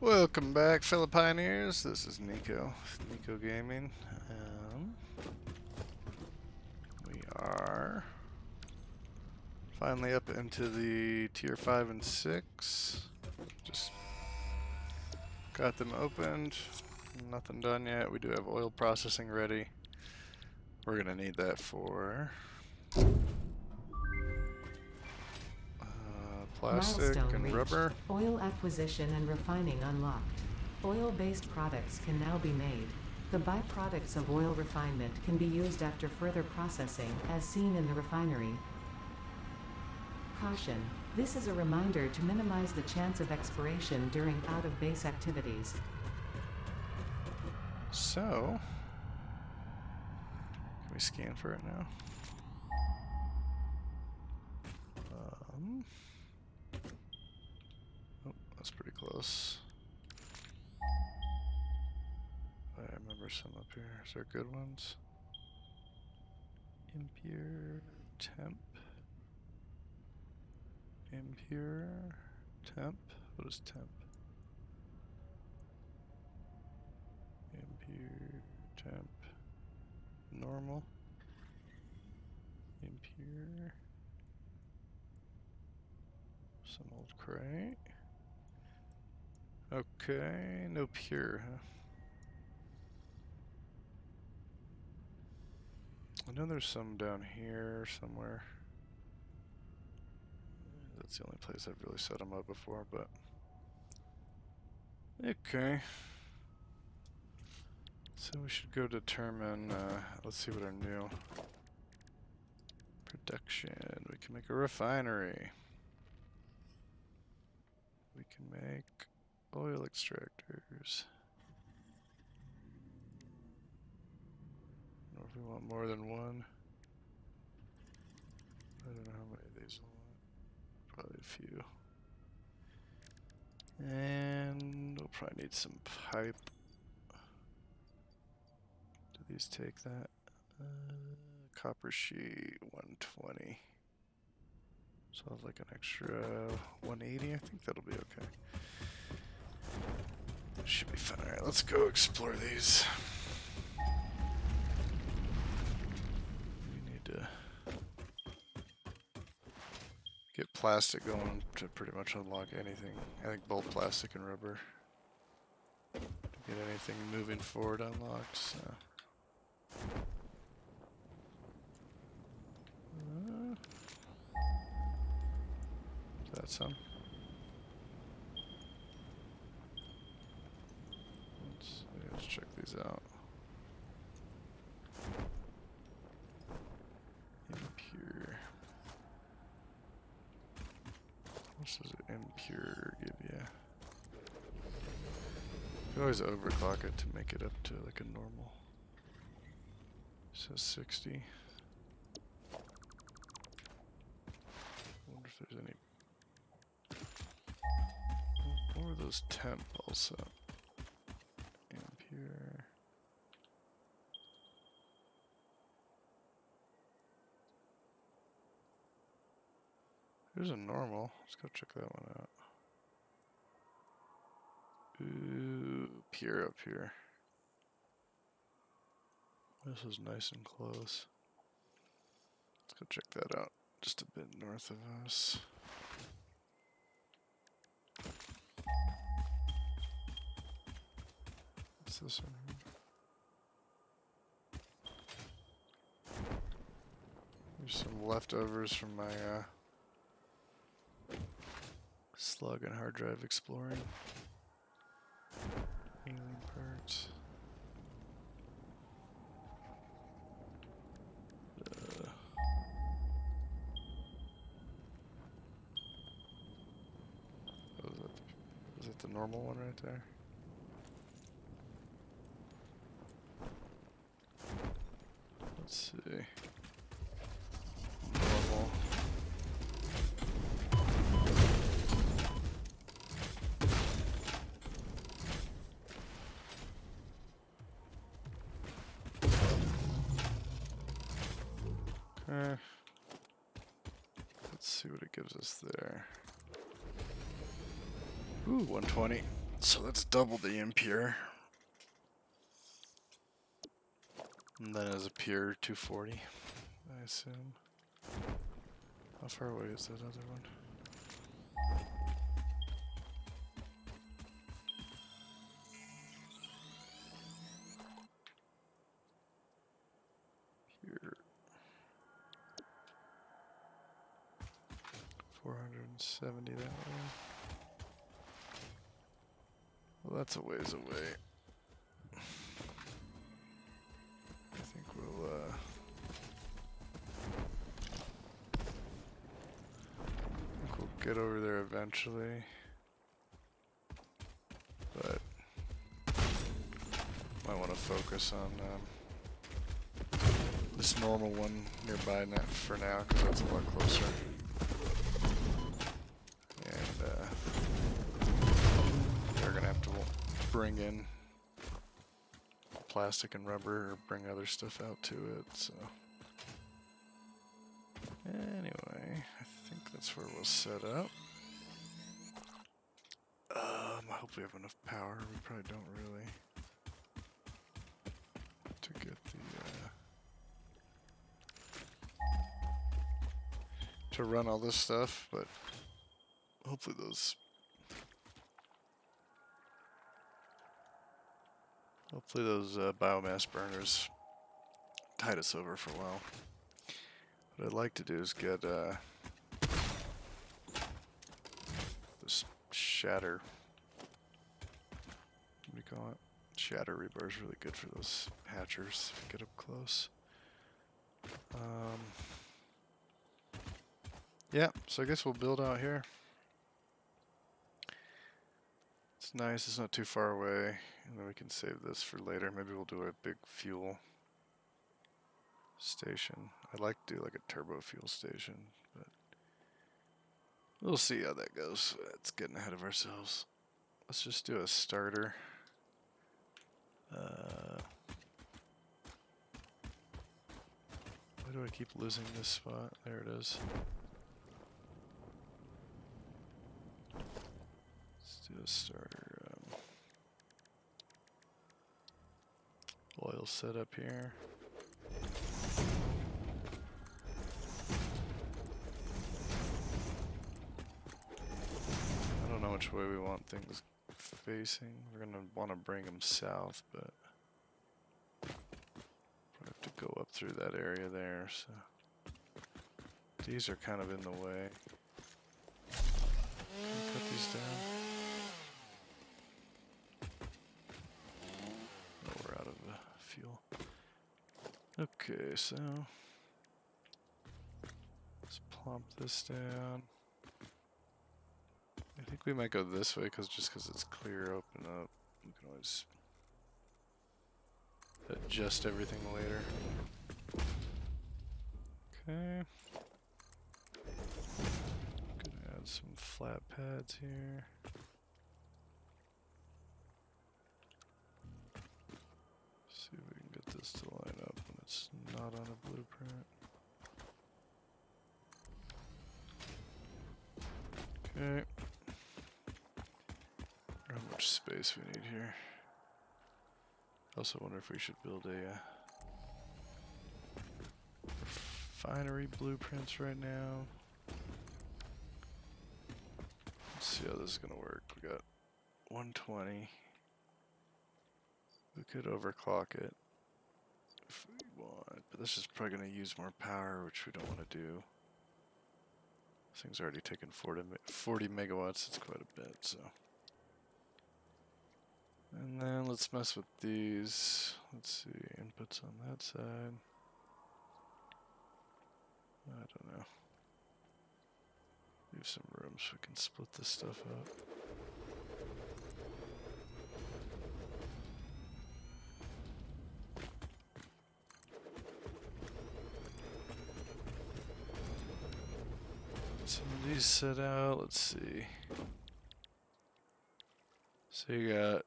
Welcome back, fellow pioneers. This is Nico, Nico Gaming. We are finally up into the tier 5 and 6. Just got them opened. Nothing done yet. We do have oil processing ready. We're gonna need that for plastic Milestone and reached. rubber. Oil acquisition and refining unlocked. Oil-based products can now be made. The byproducts of oil refinement can be used after further processing, as seen in the refinery. Caution. This is a reminder to minimize the chance of expiration during out-of-base activities. So, can we scan for it now? Oh, that's pretty close. I remember some up here. Is there good ones? Impure temp. Impure temp. What is temp? Impure temp. Normal. Impure. Some old crate. Okay, no pure, huh? I know there's some down here somewhere. That's the only place I've really set them up before, but okay. So we should go determine, let's see what our new production, we can make a refinery. We can make oil extractors. I don't know if we want more than one. I don't know how many of these we'll want. Probably a few. And we'll probably need some pipe. Do these take that? Copper sheet, 120. So I'll have like an extra 180. I think that'll be okay. Should be fine. Alright, let's go explore these. We need to get plastic going to pretty much unlock anything. I think both plastic and rubber. To get anything moving forward unlocked, so. Is that some? Let's check these out. Impure. What does impure give you? You can always overclock it to make it up to like a normal. It says 60. I wonder if there's any. What were those temp also? Impure. There's a normal. Let's go check that one out. Ooh, pure up here. This is nice and close. Let's go check that out. Just a bit north of us. What's this one here? There's some leftovers from my slug and hard drive exploring. Alien parts. Is that the normal one right there? Let's see. Normal. Okay. Let's see what it gives us there. Ooh, 120. So that's double the impure. And then as a pure 240, I assume. How far away is that other one? Here. 470 that way. Well, that's a ways away. I think we'll get over there eventually. But might want to focus on this normal one nearby for now, because that's a lot closer. And they're gonna have to bring in plastic and rubber or bring other stuff out to it, so anyway, I think that's where we'll set up. I hope we have enough power. We probably don't really to get the to run all this stuff, but hopefully those biomass burners tide us over for a while. What I'd like to do is get this shatter. What do you call it? Shatter rebar is really good for those hatchers if you get up close. Yeah, so I guess we'll build out here. It's nice, it's not too far away, and then we can save this for later. Maybe we'll do a big fuel station. I'd like to do like a turbo fuel station, but we'll see how that goes. It's getting ahead of ourselves. Let's just do a starter. Why do I keep losing this spot? There it is. Let's do a starter. Oil setup here. I don't know which way we want things facing. We're gonna want to bring them south, but we have to go up through that area there. So these are kind of in the way. Can I cut these down? Oh, we're out of fuel. Okay, so let's plump this down. I think we might go this way just because it's clear. Open up. We can always adjust everything later. Okay. Gonna add some flat pads here. See if we can get this to line up when it's not on a blueprint. Okay. How much space we need here. I also wonder if we should build a refinery blueprints right now. Let's see how this is gonna work. We got 120. We could overclock it if we want, but this is probably gonna use more power, which we don't want to do. This thing's already taken 40 megawatts. It's quite a bit, so. And then let's mess with these. Let's see, inputs on that side. I don't know. Leave some room so we can split this stuff up. Some of these set out. Let's see. So you got,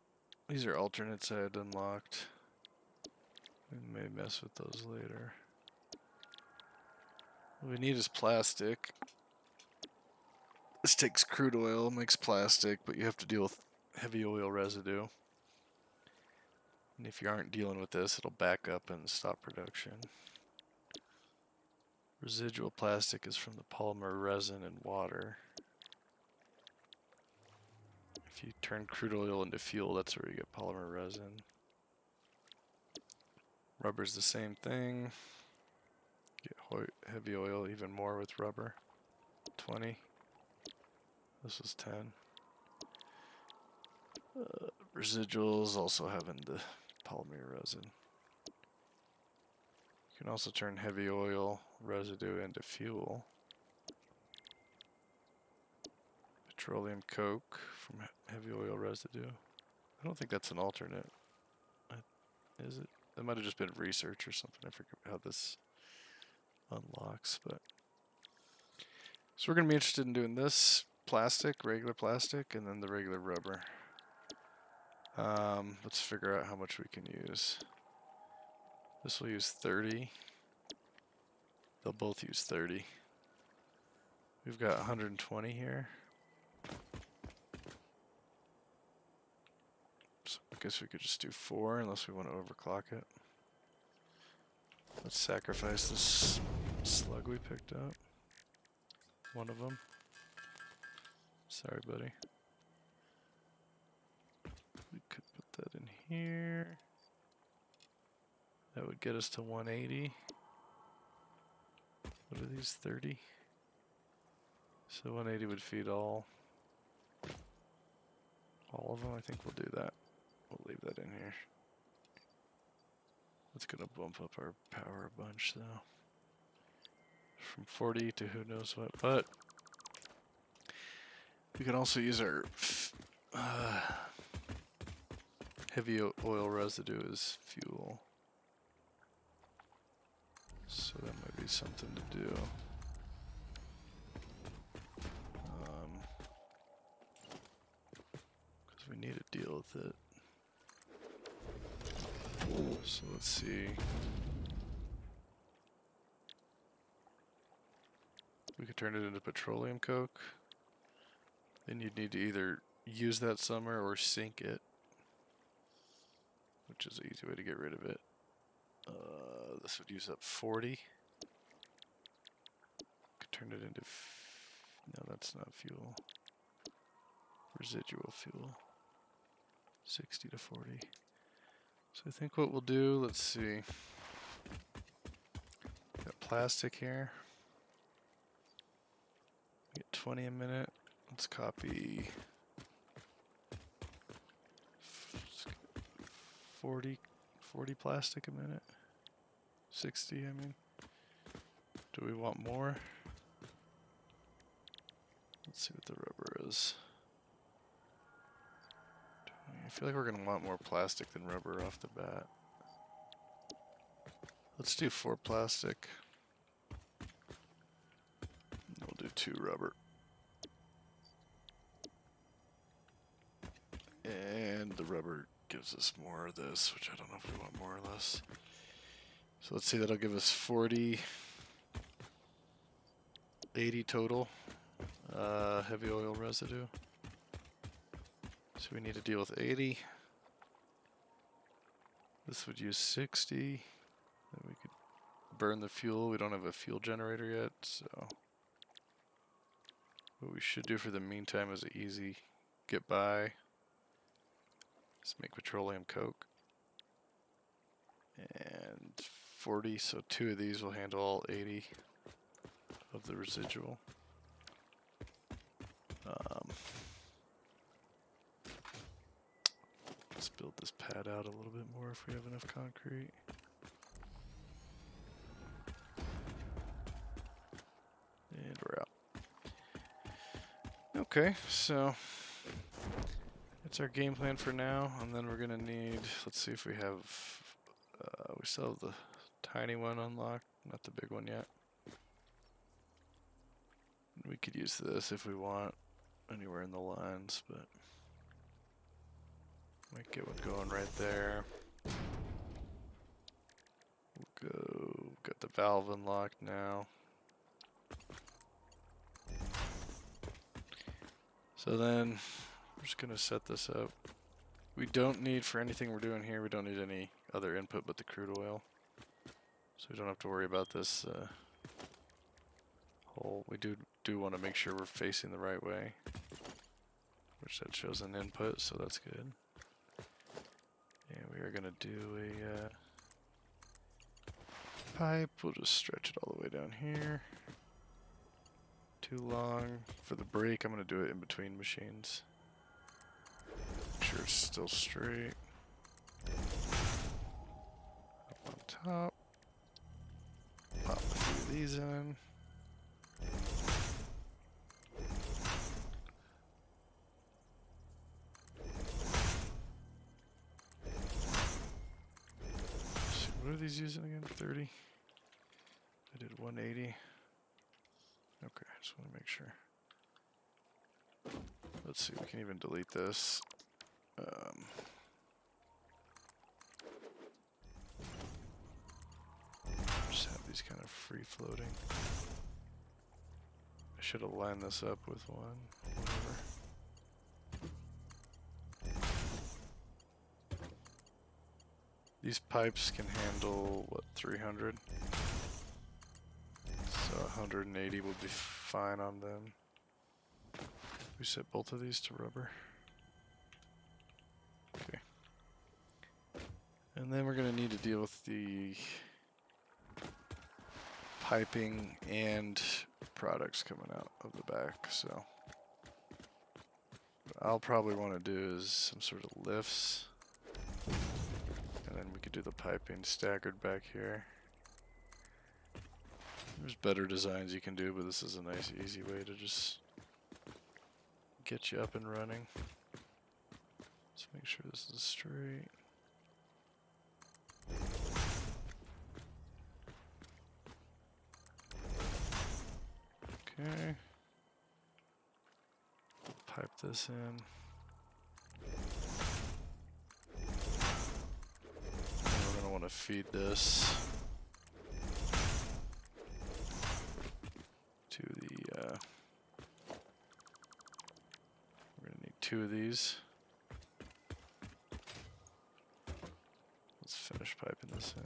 these are alternates I had unlocked. We may mess with those later. What we need is plastic. This takes crude oil, makes plastic, but you have to deal with heavy oil residue. And if you aren't dealing with this, it'll back up and stop production. Residual plastic is from the polymer resin and water. If you turn crude oil into fuel, that's where you get polymer resin. Rubber's the same thing. Get heavy oil even more with rubber. 20. This was 10. Residuals also having the polymer resin. You can also turn heavy oil residue into fuel. Petroleum coke from heavy oil residue. I don't think that's an alternate. Is it? That might have just been research or something. I forget how this unlocks, but so we're gonna be interested in doing this plastic, regular plastic, and then the regular rubber. Let's figure out how much we can use. This will use 30. They'll both use 30. We've got 120 here. So I guess we could just do 4 unless we want to overclock it. Let's sacrifice this slug we picked up. One of them. Sorry, buddy. We could put that in here. That would get us to 180. What are these, 30? So 180 would feed all of them. I think we'll do that. We'll leave that in here. That's gonna bump up our power a bunch though. From 40 to who knows what, but we can also use our heavy oil residue as fuel. So that might be something to do. Because we need to deal with it. So let's see. We could turn it into petroleum coke. Then you'd need to either use that summer or sink it, which is an easy way to get rid of it. This would use up 40. Could turn it into. No, that's not fuel. Residual fuel. 60 to 40. So I think what we'll do, let's see. Got plastic here. Get 20 a minute. Let's copy 40 plastic a minute. 60, I mean. Do we want more? Let's see what the rubber is. I feel like we're going to want more plastic than rubber off the bat. Let's do 4 plastic. We'll do 2 rubber. And the rubber gives us more of this, which I don't know if we want more or less. So let's see, that'll give us 40, 80 total heavy oil residue. So we need to deal with 80. This would use 60. Then we could burn the fuel. We don't have a fuel generator yet, so what we should do for the meantime is an easy get by. Let's make petroleum coke. And 40, so 2 of these will handle all 80 of the residual. Let's build this pad out a little bit more if we have enough concrete. And we're out. Okay, so that's our game plan for now, and then we're gonna need, let's see if we have, we still have the tiny one unlocked, not the big one yet. We could use this if we want, anywhere in the lines, but might get one going right there. We'll go, got the valve unlocked now. So then, I'm just gonna set this up. We don't need, for anything we're doing here, we don't need any other input but the crude oil. So we don't have to worry about this hole. We do want to make sure we're facing the right way, which that shows an input, so that's good. And we are gonna do a pipe. We'll just stretch it all the way down here. Too long. For the break, I'm gonna do it in between machines. Make sure it's still straight. Up on top. Pop a few of these in. So what are these using again? 30? I did 180. Okay, just want to make sure. Let's see, we can even delete this. Just have these kind of free floating. I should have lined this up with one. Whatever. These pipes can handle, what, 300? So 180 will be fine on them. We set both of these to rubber. Okay. And then we're going to need to deal with the piping and products coming out of the back. So what I'll probably want to do is some sort of lifts. And then we could do the piping staggered back here. There's better designs you can do, but this is a nice easy way to just get you up and running. Let's make sure this is straight. Okay. Pipe this in. And we're gonna want to feed this to the we're gonna need 2 of these. Let's finish piping this in.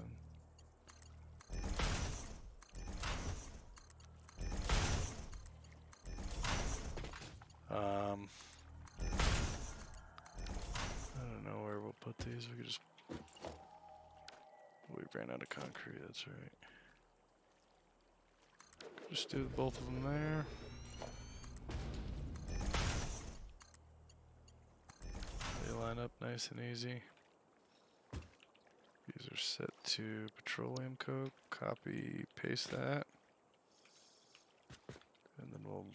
I don't know where we'll put these. We could just, we ran out of concrete, that's right. Just do both of them there. They line up nice and easy. These are set to petroleum coke. Copy, paste that. And then we'll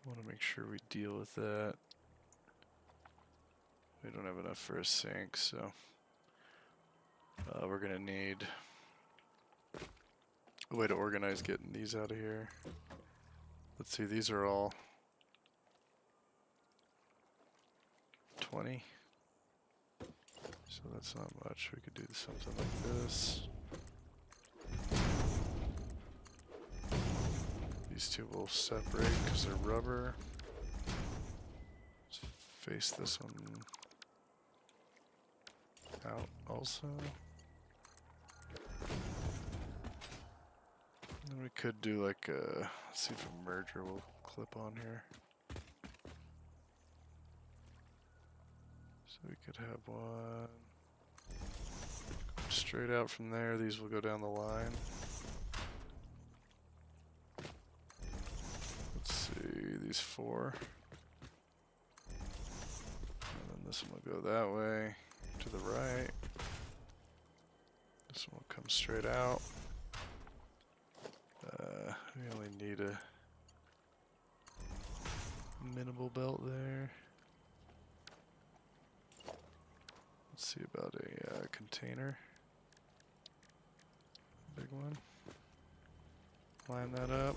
want to make sure we deal with that. We don't have enough for a sink, so we're gonna need a way to organize getting these out of here. Let's see, these are all 20. So that's not much. We could do something like this. These two will separate because they're rubber. Let's face this one out also. And we could do like a, let's see if a merger will clip on here. So we could have one straight out from there. These will go down the line. Let's see, these 4. And then this one will go that way to the right. This one will come straight out. We only need a minimal belt there. Let's see about a container. Big one. Line that up.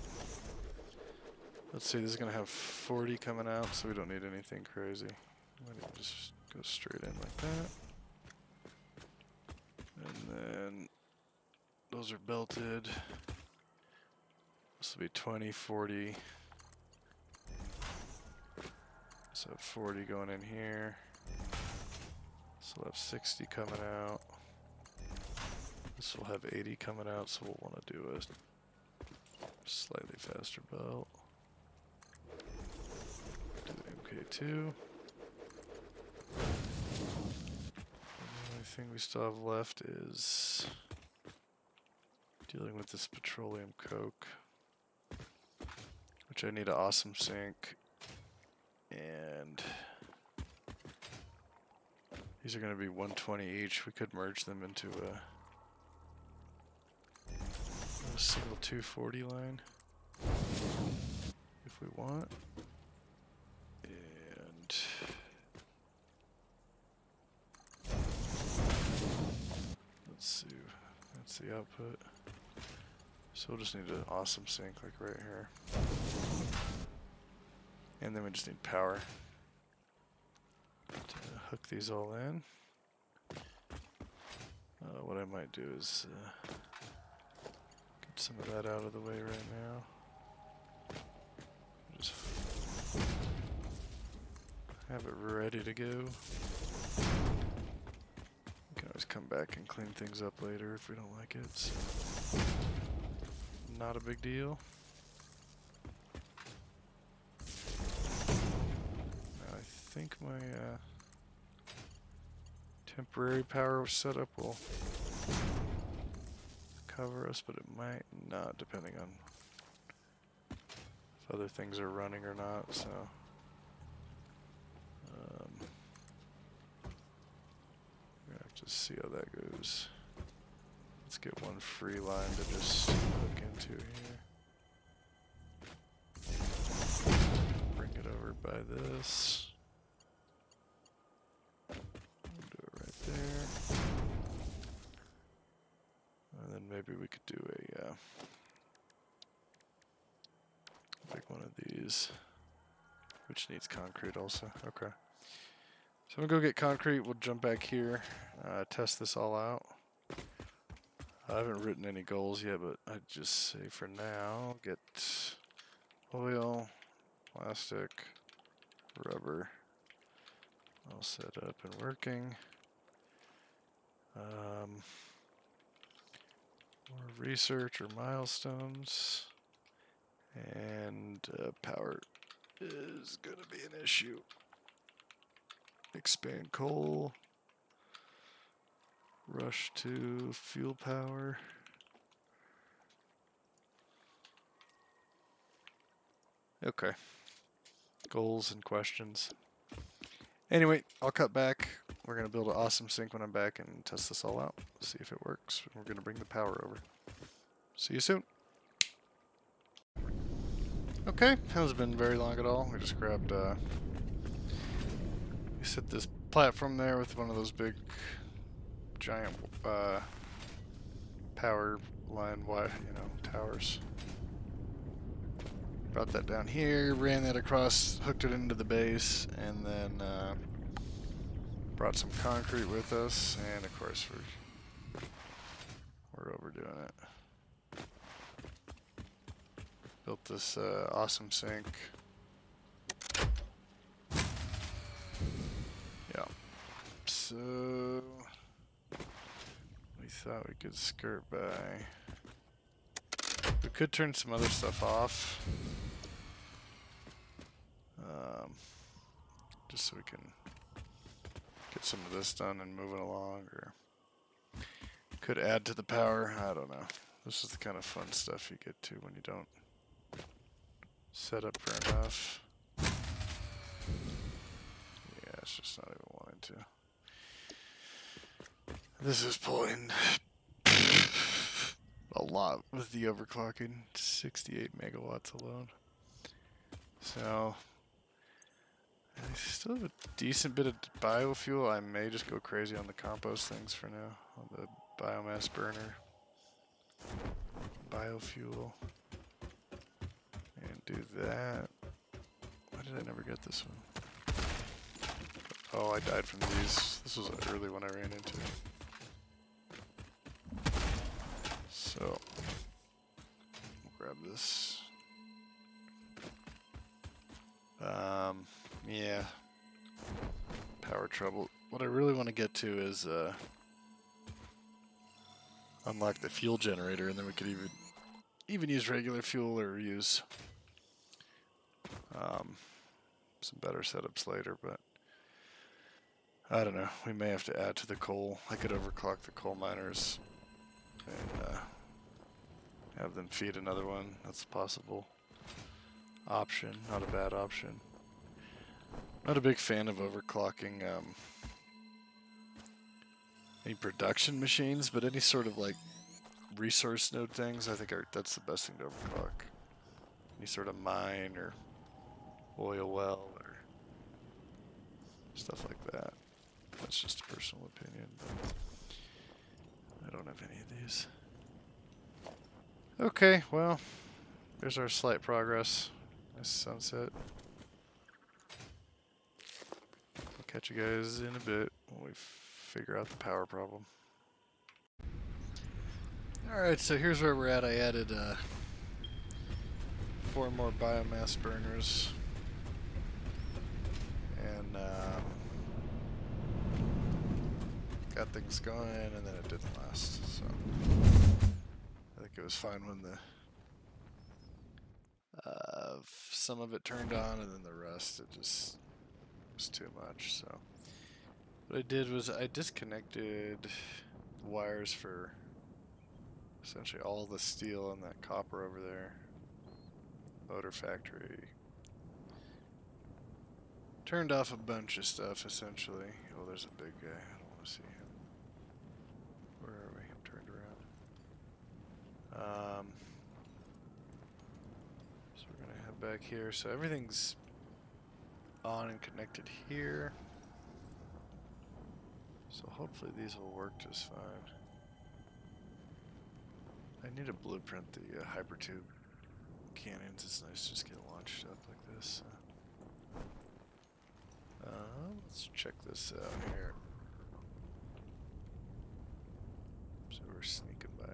Let's see, this is going to have 40 coming out, so we don't need anything crazy. Might even just go straight in like that. And then those are belted. This will be 20, 40. So 40 going in here. So we'll have 60 coming out. This will have 80 coming out, so we'll want to do a slightly faster belt. Do the MK2. The only thing we still have left is dealing with this petroleum coke, which I need an awesome sink, and these are going to be 120 each. We could merge them into a single 240 line if we want. And let's see, that's the output. So we'll just need an awesome sink like right here. And then we just need power to hook these all in. What I might do is get some of that out of the way right now. Just have it ready to go. We can always come back and clean things up later if we don't like it. So not a big deal. Now I think my temporary power setup will cover us, but it might not, depending on if other things are running or not. So we're gonna have to see how that goes. Let's get one free line to just hook into here. Bring it over by this. Do it right there. And then maybe we could do a like one of these, which needs concrete also. Okay. So I'm gonna go get concrete. We'll jump back here, test this all out. I haven't written any goals yet, but I'd just say for now, get oil, plastic, rubber all set up and working. More research or milestones, and power is going to be an issue. Expand coal. Rush to fuel power. Okay. Goals and questions. Anyway, I'll cut back. We're going to build an awesome sink when I'm back and test this all out. See if it works. We're going to bring the power over. See you soon. Okay, hasn't been very long at all. We just grabbed, we set this platform there with one of those big giant power line, towers. Brought that down here, ran that across, hooked it into the base, and then brought some concrete with us, and of course we're overdoing it. Built this awesome sink. Yeah. So we thought we could skirt by. We could turn some other stuff off. Just so we can get some of this done and move it along, or could add to the power. I don't know. This is the kind of fun stuff you get to when you don't set up for enough. Yeah, it's just not even wanting to. This is pulling a lot with the overclocking, 68 megawatts alone. So I still have a decent bit of biofuel. I may just go crazy on the compost things for now, on the biomass burner. Biofuel. And do that. Why did I never get this one? Oh, I died from these. This was an early one I ran into. So, we'll grab this. Yeah. Power trouble. What I really want to get to is unlock the fuel generator, and then we could even use regular fuel or use some better setups later, but I don't know. We may have to add to the coal. I could overclock the coal miners and have them feed another one. That's a possible option. Not a bad option. Not a big fan of overclocking any production machines, but any sort of like resource node things, I think that's the best thing to overclock. Any sort of mine or oil well or stuff like that. That's just a personal opinion, but I don't have any of these. Okay, well, there's our slight progress. Nice sunset. I'll catch you guys in a bit when we figure out the power problem. Alright, so here's where we're at. I added 4 more biomass burners. And got things going, and then it didn't last. So I think it was fine when the some of it turned on, and then the rest, it just was too much. So what I did was I disconnected the wires for essentially all the steel and that copper over there. Motor factory. Turned off a bunch of stuff, essentially. Oh, there's a big guy. I don't want to see him. Where are we? I'm turned around. So we're going to head back here. So everything's on and connected here. So hopefully these will work just fine. I need to blueprint the hypertube cannons. It's nice to just get launched up like this. Let's check this out here. So we're sneaking by.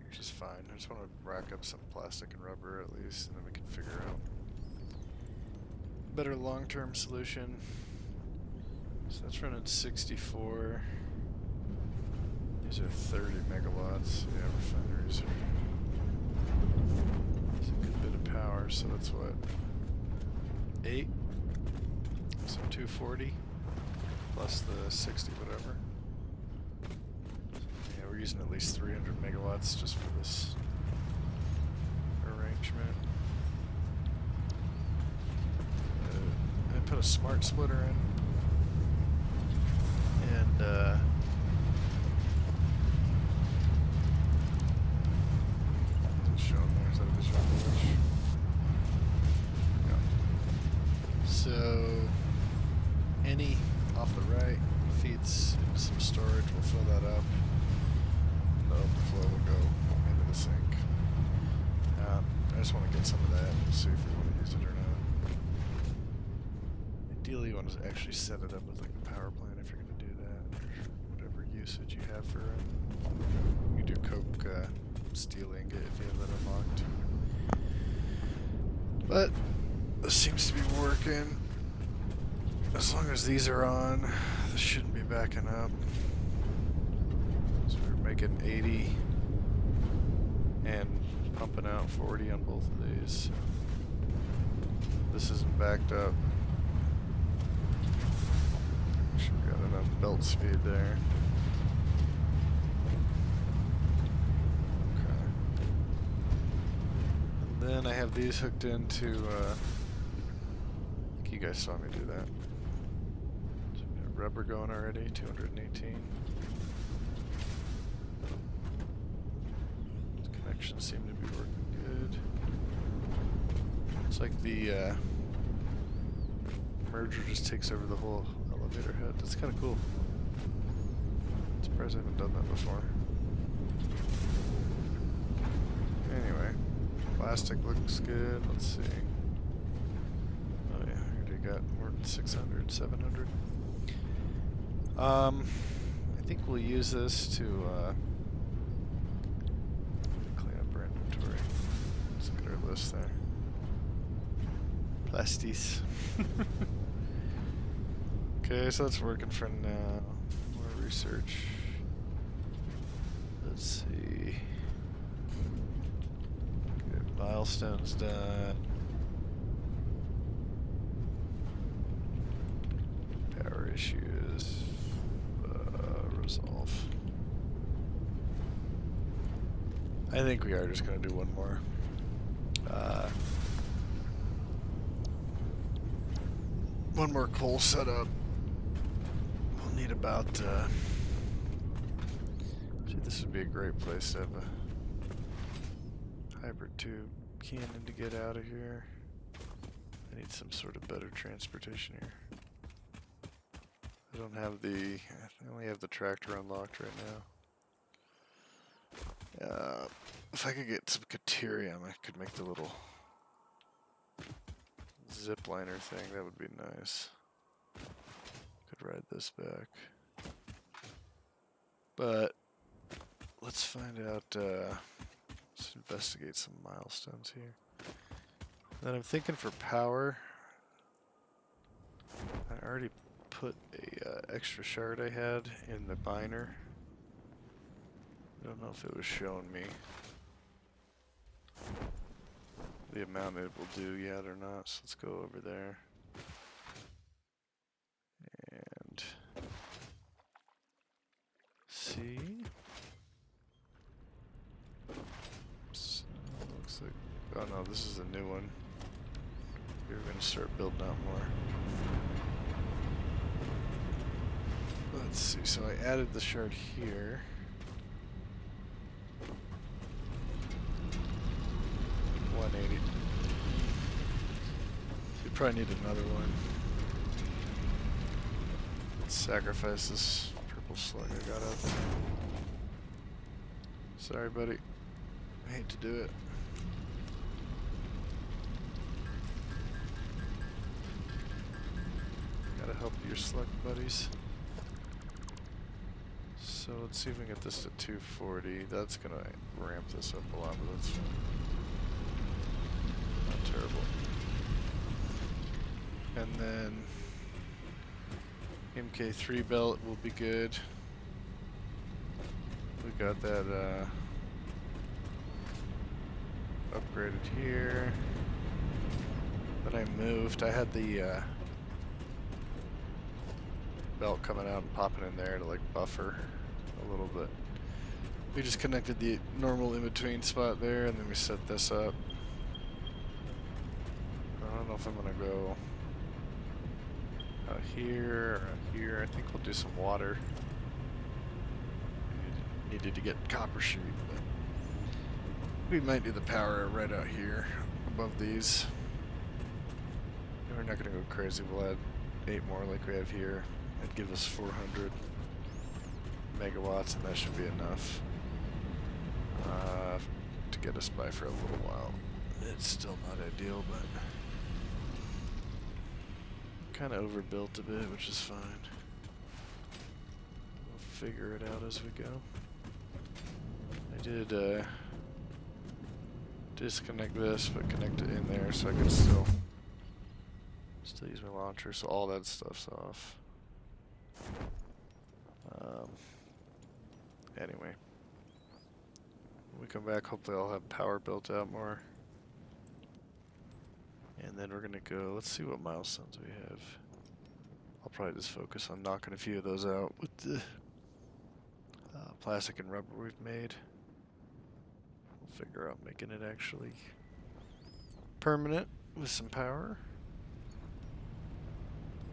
Which is fine. I just want to rack up some plastic and rubber at least, and then we can figure out a better long-term solution. So that's running 64. These are 30 megawatts. Yeah, refineries are. That's a good bit of power, so that's what? 8? So 240 plus the 60 whatever. Yeah, we're using at least 300 megawatts just for this arrangement. I put a smart splitter in, and so any off the right feeds into some storage. We'll fill that up. And the overflow will go into the sink. I just want to get some of that and see if we want to use it or not. Ideally, you want to actually set it up with like a power plant if you're going to do that, or whatever usage you have for it. You do coke steel ingot if you have that unlocked. But this seems to be working. As long as these are on, this shouldn't be backing up. So we're making 80 and pumping out 40 on both of these. This isn't backed up. Make sure we got enough belt speed there. Then I have these hooked into, I think you guys saw me do that. So rubber going already, 218. The connections seem to be working good. It's like the merger just takes over the whole elevator head. That's kind of cool. I'm surprised I haven't done that before. Anyway. Plastic looks good. Let's see. Oh yeah, I already got more than 600, 700. I think we'll use this to clean up our inventory. Let's look at our list there. Plasties. Okay, so that's working for now. More research. Let's see. Okay, milestones done. Power issues. Resolve. I think we are just going to do one more. One more coal setup. We'll need about... Gee, this would be a great place to have a hybrid tube cannon to get out of here. I need some sort of better transportation here. I don't have the... I only have the tractor unlocked right now. If I could get some Caterium, I could make the little zipliner thing. That would be nice. Could ride this back. But let's find out. Let's investigate some milestones here. Then I'm thinking for power. I already put a extra shard I had in the binder. I don't know if it was showing me the amount it will do yet or not, so let's go over there. And see. So looks like, oh no, this is a new one. We're going to start building out more. Let's see, so I added the shard here. We probably need another one. Let's sacrifice this purple slug I got out there. Sorry, buddy. I hate to do it. Gotta help your slug buddies. So let's see if we can get this to 240. That's gonna ramp this up a lot, but that's fine. Not terrible. And then MK3 belt will be good. We got that upgraded here. Then I moved. I had the belt coming out and popping in there to like buffer a little bit. We just connected the normal in-between spot there, and then we set this up. I don't know if I'm gonna go out here or out here. I think we'll do some water. Needed to get copper sheet, but we might do the power right out here above these. And we're not gonna go crazy. We'll add 8 more like we have here. That'd give us 400 megawatts, and that should be enough to get us by for a little while. It's still not ideal, but kind of overbuilt a bit, which is fine. We'll figure it out as we go. I did disconnect this, but connect it in there so I could still use my launcher, so all that stuff's off. Anyway, when we come back, hopefully I'll have power built out more. And then we're gonna go, let's see what milestones we have. I'll probably just focus on knocking a few of those out with the plastic and rubber we've made. We'll figure out making it actually permanent with some power.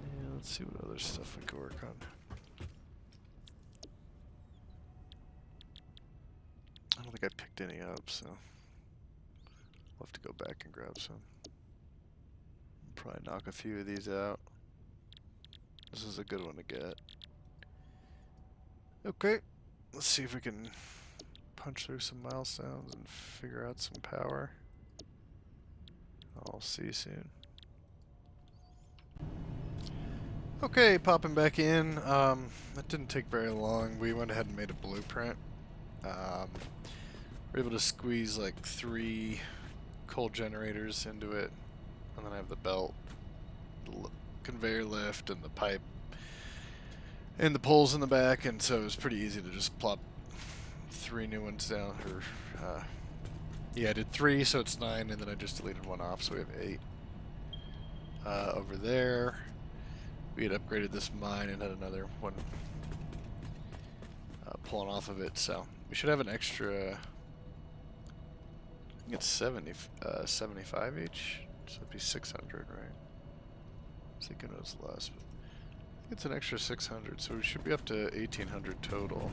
Yeah, let's see what other stuff we can work on. I don't think I picked any up, so I'll have to go back and grab some. Probably knock a few of these out. This is a good one to get. Okay, let's see if we can punch through some milestones and figure out some power. I'll see you soon. Okay, popping back in. That didn't take very long. We went ahead and made a blueprint. We're able to squeeze like 3 coal generators into it. and then I have the belt, the conveyor lift, and the pipe, and the poles in the back, and so it was pretty easy to just plop 3 new ones down. Or yeah, I did 3, so it's 9, and then I just deleted 1 off, so we have 8. Over there, we had upgraded this mine and had another one pulling off of it, so we should have an extra. I think it's 75 each, so it'd be 600, right? I was thinking it was less, but I think it's an extra 600, so we should be up to 1800 total.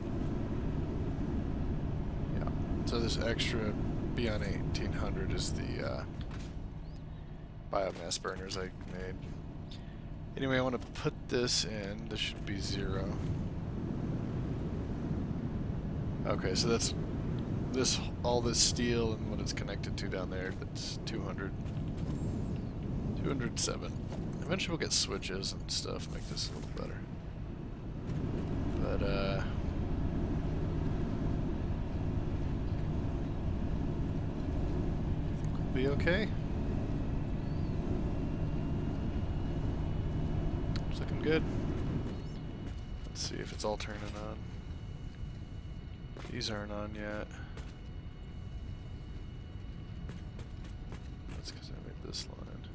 Yeah, so this extra beyond 1800 is the biomass burners I made. Anyway, I want to put this in. This should be 0. Okay, so that's all this steel and what it's connected to down there. That's 200. 207. Eventually we'll get switches and stuff, make this a little better. But I think we'll be okay. It's looking good. Let's see if it's all turning on. These aren't on yet. That's because I made this line.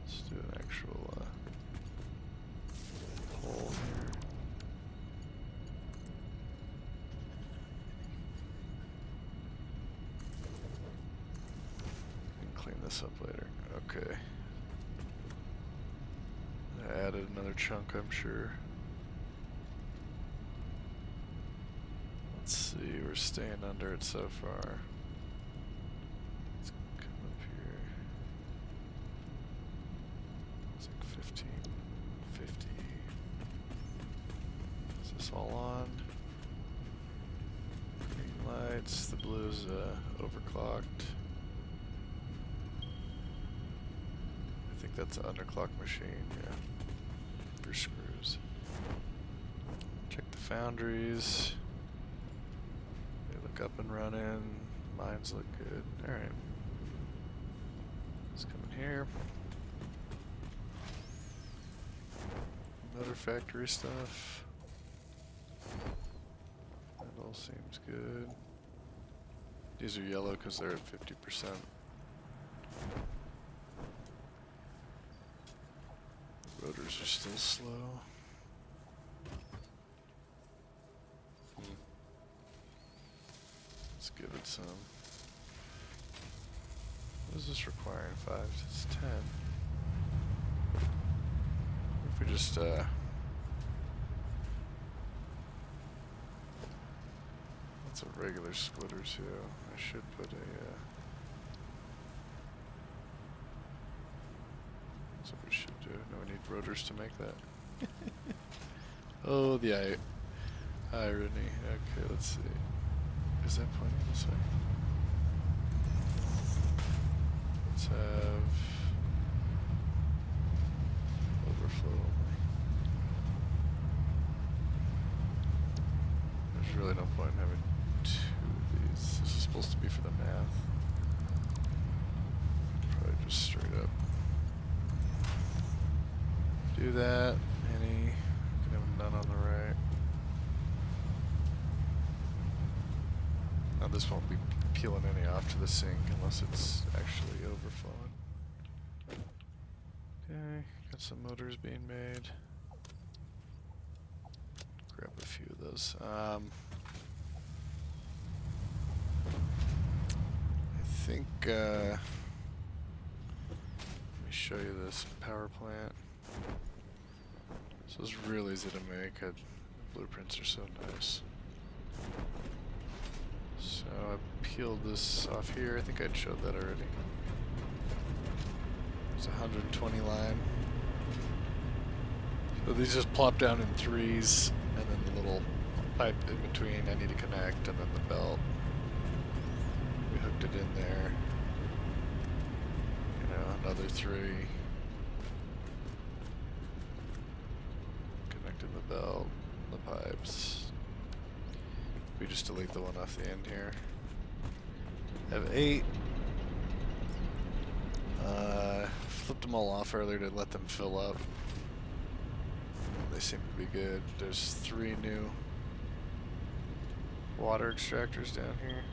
Let's do an actual hole here. And clean this up later. Okay. I added another chunk, I'm sure. Let's see, we're staying under it so far. Let's come up here. It's like 15, 50. Is this all on? Green lights, the blue's overclocked. I think that's an underclock machine, yeah. For screws. Check the foundries. Up and running. Mines look good. Alright. Let's come in here. Motor factory stuff. That all seems good. These are yellow because they're at 50%. Rotors are still slow. Let's give it some. What is this requiring? 5? It's 10. If we just that's a regular splitter too. I should put a that's what we should do. No, we need rotors to make that. Oh, the irony. Okay, let's see. Is that pointing this way? Let's have overflow only. There's really no point in having 2 of these. This is supposed to be for the math. Probably just straight up do that. Any, you can have none on the right. Now this won't be peeling any off to the sink unless it's actually overflowing. Okay, got some motors being made. Grab a few of those. I think, let me show you this power plant. This is really easy to make. The blueprints are so nice. So I peeled this off here. I think I'd showed that already. It's a 120 line. So these just plop down in 3s, and then the little pipe in between I need to connect, and then the belt. We hooked it in there. You know, another 3. Connected the belt, the pipes. We just delete the one off the end here. Have 8. Flipped them all off earlier to let them fill up. They seem to be good. There's 3 new water extractors down here.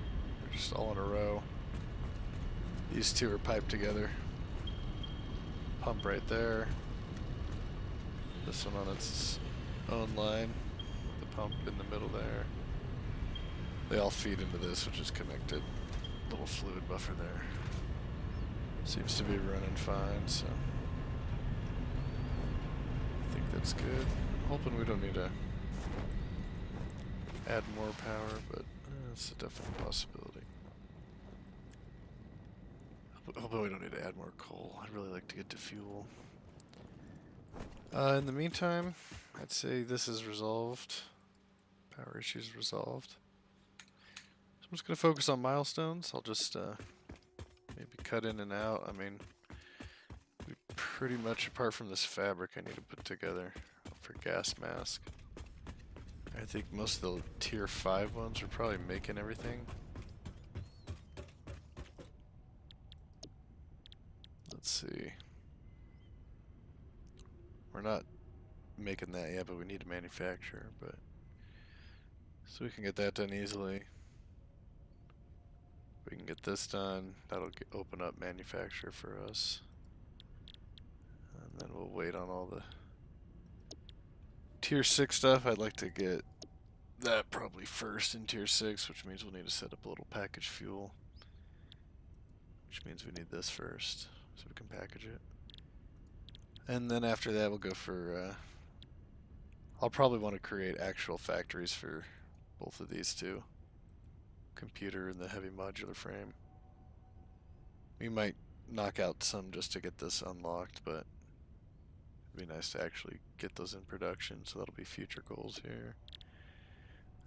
They're just all in a row. These 2 are piped together. Pump right there. This one on its own line. The pump in the middle there. They all feed into this, which is connected. Little fluid buffer there. Seems to be running fine, so I think that's good. Hoping we don't need to add more power, but it's a definite possibility. Hoping we don't need to add more coal. I'd really like to get to fuel. In the meantime, I'd say this is resolved. Power issues resolved. So I'm just going to focus on milestones. I'll just maybe cut in and out. I mean, we pretty much, apart from this fabric I need to put together for gas mask. I think most of the tier 5 ones are probably making everything. Let's see. We're not making that yet, but we need to manufacture, but so we can get that done easily. We can get this done. That'll open up manufacture for us. And then we'll wait on all the tier 6 stuff. I'd like to get that probably first in tier 6, which means we'll need to set up a little package fuel. Which means we need this first, so we can package it. And then after that we'll go for, I'll probably want to create actual factories for both of these 2. Computer and the heavy modular frame. We might knock out some just to get this unlocked, but it'd be nice to actually get those in production, so that'll be future goals here.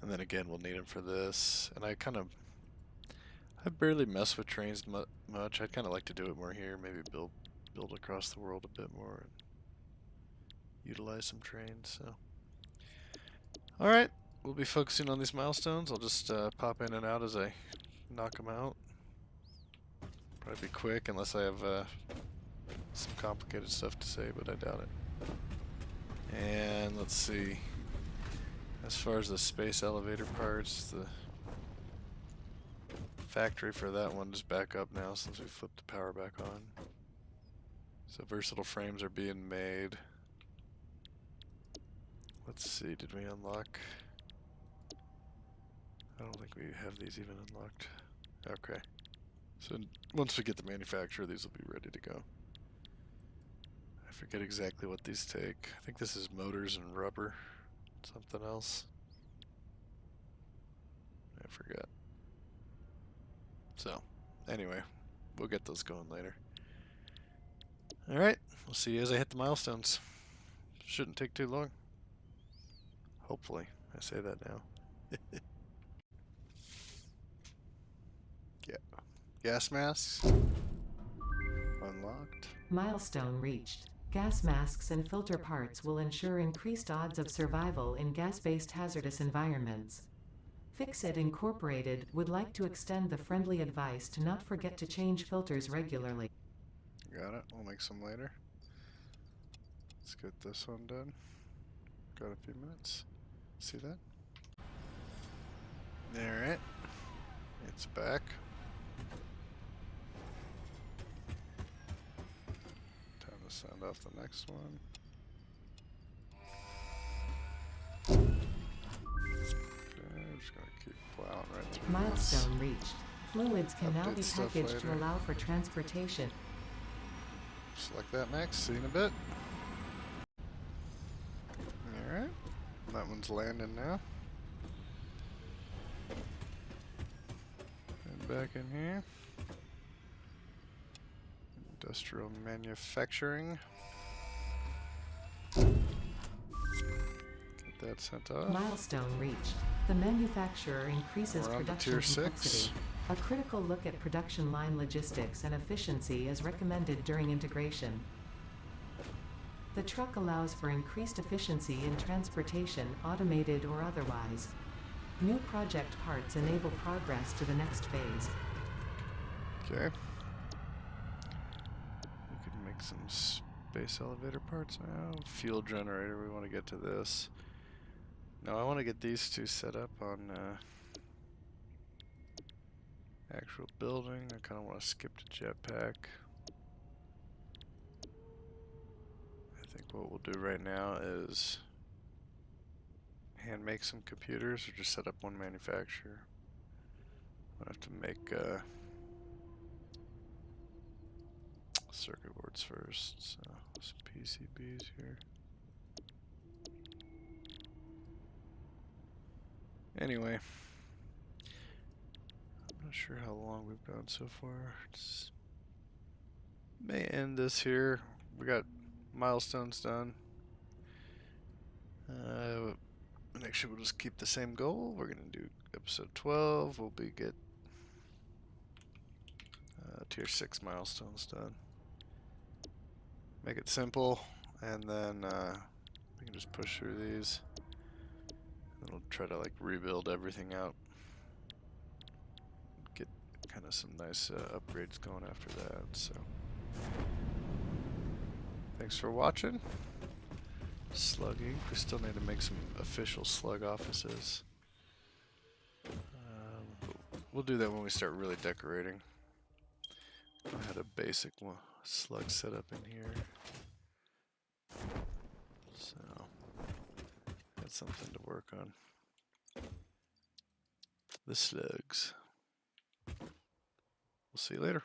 And then again, we'll need them for this. And I barely mess with trains much. I'd kind of like to do it more here, maybe build across the world a bit more and utilize some trains. So, all right. We'll be focusing on these milestones. I'll just pop in and out as I knock them out. Probably be quick unless I have some complicated stuff to say, but I doubt it. And let's see. As far as the space elevator parts, the factory for that one is back up now since we flipped the power back on. So versatile frames are being made. Let's see, did we unlock? I don't think we have these even unlocked. Okay. So once we get the manufacturer, these will be ready to go. I forget exactly what these take. I think this is motors and rubber. Something else. I forget. So, anyway, we'll get those going later. Alright, we'll see you as I hit the milestones. Shouldn't take too long. Hopefully. I say that now. Yeah. Gas masks. Unlocked. Milestone reached. Gas masks and filter parts will ensure increased odds of survival in gas-based hazardous environments. Fixit Incorporated would like to extend the friendly advice to not forget to change filters regularly. Got it. We'll make some later. Let's get this one done. Got a few minutes. See that? Alright. It's back. Time to send off the next one. Okay, I'm just gonna keep plowing right through Milestone reached. Fluids can now Update be stuff packaged to later. allow for transportation. Select that next. See you in a bit. Alright. That one's landing now. And back in here. Industrial manufacturing. Get that sent off. Milestone reached. The manufacturer increases We're on to production tier 6. complexity. A critical look at production line logistics and efficiency is recommended during integration. The truck allows for increased efficiency in transportation, automated or otherwise. New project parts enable progress to the next phase. Okay. make some space elevator parts now. Fuel generator, we want to get to this. No, I want to get these two set up on actual building. I kind of want to skip to jetpack. I think what we'll do right now is hand make some computers or just set up one manufacturer. I have to make circuit boards first, so some PCBs here. Anyway, I'm not sure how long we've gone so far. May end this here. We got milestones done. Actually, we'll just keep the same goal. We're gonna do episode 12. We'll get tier 6 milestones done. Make it simple, and then we can just push through these. And we'll try to like rebuild everything out. Get kind of some nice upgrades going after that. So, thanks for watching. Slug INC. We still need to make some official slug offices. We'll do that when we start really decorating. I had a basic slug set up in here. So, that's something to work on. The slugs. We'll see you later.